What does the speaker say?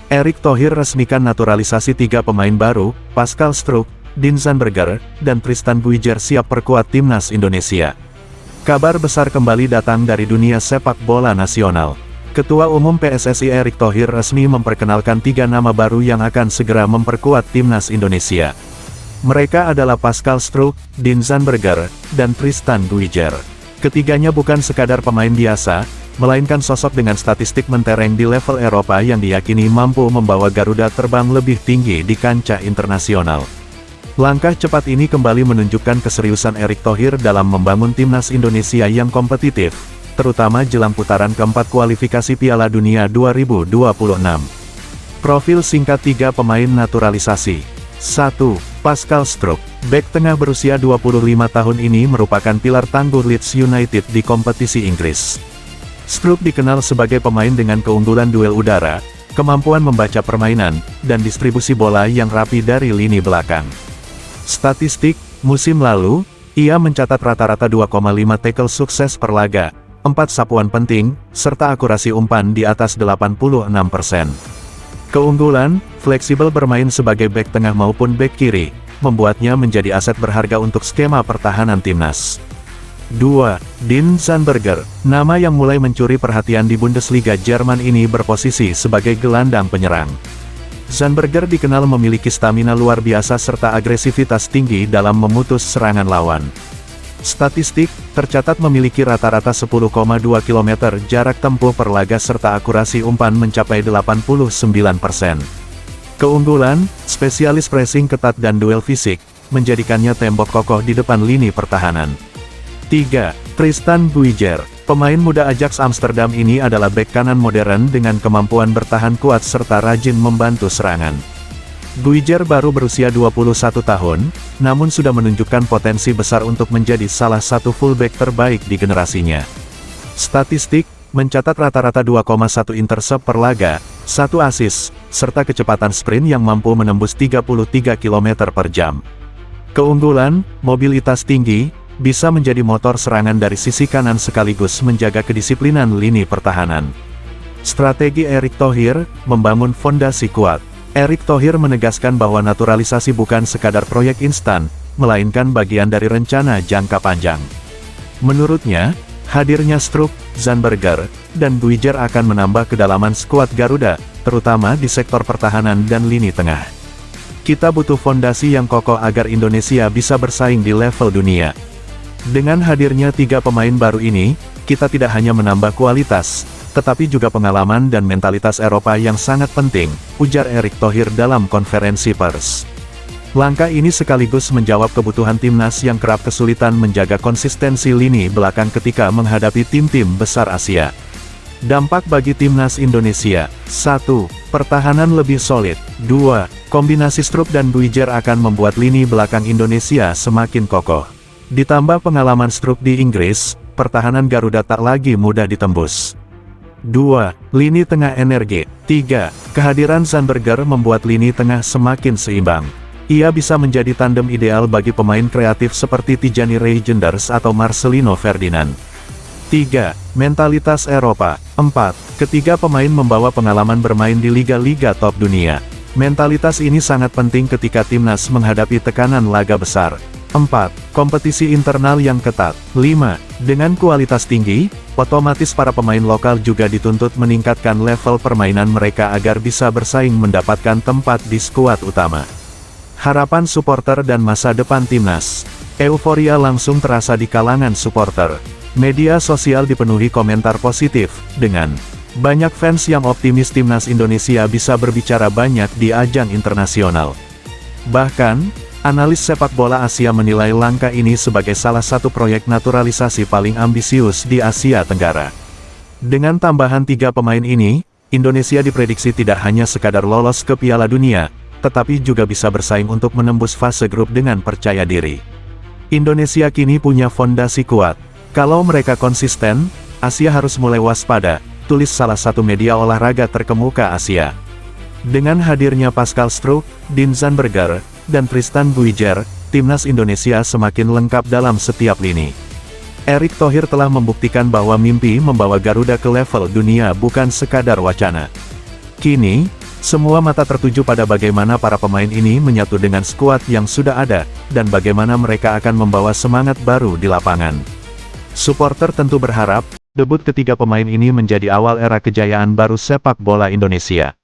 Erick Thohir resmikan naturalisasi 3 pemain baru, Pascal Struijk, Dean Zandberger, dan Tristan Buijzer siap perkuat timnas Indonesia. Kabar besar kembali datang dari dunia sepak bola nasional. Ketua Umum PSSI Erick Thohir resmi memperkenalkan 3 nama baru yang akan segera memperkuat timnas Indonesia. Mereka adalah Pascal Struijk, Dean Zandberger, dan Tristan Buijzer. Ketiganya bukan sekadar pemain biasa, melainkan sosok dengan statistik mentereng di level Eropa yang diyakini mampu membawa Garuda terbang lebih tinggi di kancah internasional. Langkah cepat ini kembali menunjukkan keseriusan Erick Thohir dalam membangun timnas Indonesia yang kompetitif, terutama jelang putaran keempat kualifikasi Piala Dunia 2026. Profil singkat 3 pemain naturalisasi. 1. Pascal Struijk. Bek tengah berusia 25 tahun ini merupakan pilar tangguh Leeds United di kompetisi Inggris. Struijk dikenal sebagai pemain dengan keunggulan duel udara, kemampuan membaca permainan, dan distribusi bola yang rapi dari lini belakang. Statistik, musim lalu, ia mencatat rata-rata 2,5 tackle sukses per laga, 4 sapuan penting, serta akurasi umpan di atas 86%. Keunggulan, fleksibel bermain sebagai bek tengah maupun bek kiri, membuatnya menjadi aset berharga untuk skema pertahanan timnas. 2. Dean Zandberger. Nama yang mulai mencuri perhatian di Bundesliga Jerman ini berposisi sebagai gelandang penyerang. Zandberger dikenal memiliki stamina luar biasa serta agresivitas tinggi dalam memutus serangan lawan. Statistik, tercatat memiliki rata-rata 10,2 km jarak tempuh per laga serta akurasi umpan mencapai 89%. Keunggulan, spesialis pressing ketat dan duel fisik, menjadikannya tembok kokoh di depan lini pertahanan. 3. Tristan Buijzer. Pemain muda Ajax Amsterdam ini adalah bek kanan modern dengan kemampuan bertahan kuat serta rajin membantu serangan. Buijzer baru berusia 21 tahun, namun sudah menunjukkan potensi besar untuk menjadi salah satu fullback terbaik di generasinya. Statistik, mencatat rata-rata 2,1 intercept per laga, 1 assist, serta kecepatan sprint yang mampu menembus 33 km per jam. Keunggulan, mobilitas tinggi, bisa menjadi motor serangan dari sisi kanan sekaligus menjaga kedisiplinan lini pertahanan. Strategi Erick Thohir, membangun fondasi kuat. Erick Thohir menegaskan bahwa naturalisasi bukan sekadar proyek instan, melainkan bagian dari rencana jangka panjang. Menurutnya, hadirnya Struijk, Zandberger, dan Buijzer akan menambah kedalaman skuad Garuda, terutama di sektor pertahanan dan lini tengah. Kita butuh fondasi yang kokoh agar Indonesia bisa bersaing di level dunia. Dengan hadirnya 3 pemain baru ini, kita tidak hanya menambah kualitas, tetapi juga pengalaman dan mentalitas Eropa yang sangat penting, ujar Erick Thohir dalam konferensi pers. Langkah ini sekaligus menjawab kebutuhan timnas yang kerap kesulitan menjaga konsistensi lini belakang ketika menghadapi tim-tim besar Asia. Dampak bagi timnas Indonesia. 1. Pertahanan lebih solid. 2. Kombinasi Struijk dan Buijzer akan membuat lini belakang Indonesia semakin kokoh. Ditambah pengalaman Struijk di Inggris, pertahanan Garuda tak lagi mudah ditembus. 2. Lini tengah energi. 3. Kehadiran Zandberger membuat lini tengah semakin seimbang. Ia bisa menjadi tandem ideal bagi pemain kreatif seperti Tijani Reijnders atau Marcelino Ferdinand. 3. Mentalitas Eropa. 4. Ketiga pemain membawa pengalaman bermain di liga-liga top dunia. Mentalitas ini sangat penting ketika timnas menghadapi tekanan laga besar. 4. Kompetisi internal yang ketat. 5. Dengan kualitas tinggi, otomatis para pemain lokal juga dituntut meningkatkan level permainan mereka agar bisa bersaing mendapatkan tempat di skuad utama. Harapan supporter dan masa depan timnas. Euforia langsung terasa di kalangan supporter. Media sosial dipenuhi komentar positif, dengan banyak fans yang optimis timnas Indonesia bisa berbicara banyak di ajang internasional. Bahkan, analis sepak bola Asia menilai langkah ini sebagai salah satu proyek naturalisasi paling ambisius di Asia Tenggara. Dengan tambahan 3 pemain ini, Indonesia diprediksi tidak hanya sekadar lolos ke Piala Dunia, tetapi juga bisa bersaing untuk menembus fase grup dengan percaya diri. Indonesia kini punya fondasi kuat. Kalau mereka konsisten, Asia harus mulai waspada, tulis salah satu media olahraga terkemuka Asia. Dengan hadirnya Pascal Struijk, Dean Zandberger, dan Tristan Buijzer, timnas Indonesia semakin lengkap dalam setiap lini. Erick Thohir telah membuktikan bahwa mimpi membawa Garuda ke level dunia bukan sekadar wacana. Kini, Semua mata tertuju pada bagaimana para pemain ini menyatu dengan skuad yang sudah ada, dan bagaimana mereka akan membawa semangat baru di lapangan. Supporter tentu berharap, debut ketiga pemain ini menjadi awal era kejayaan baru sepak bola Indonesia.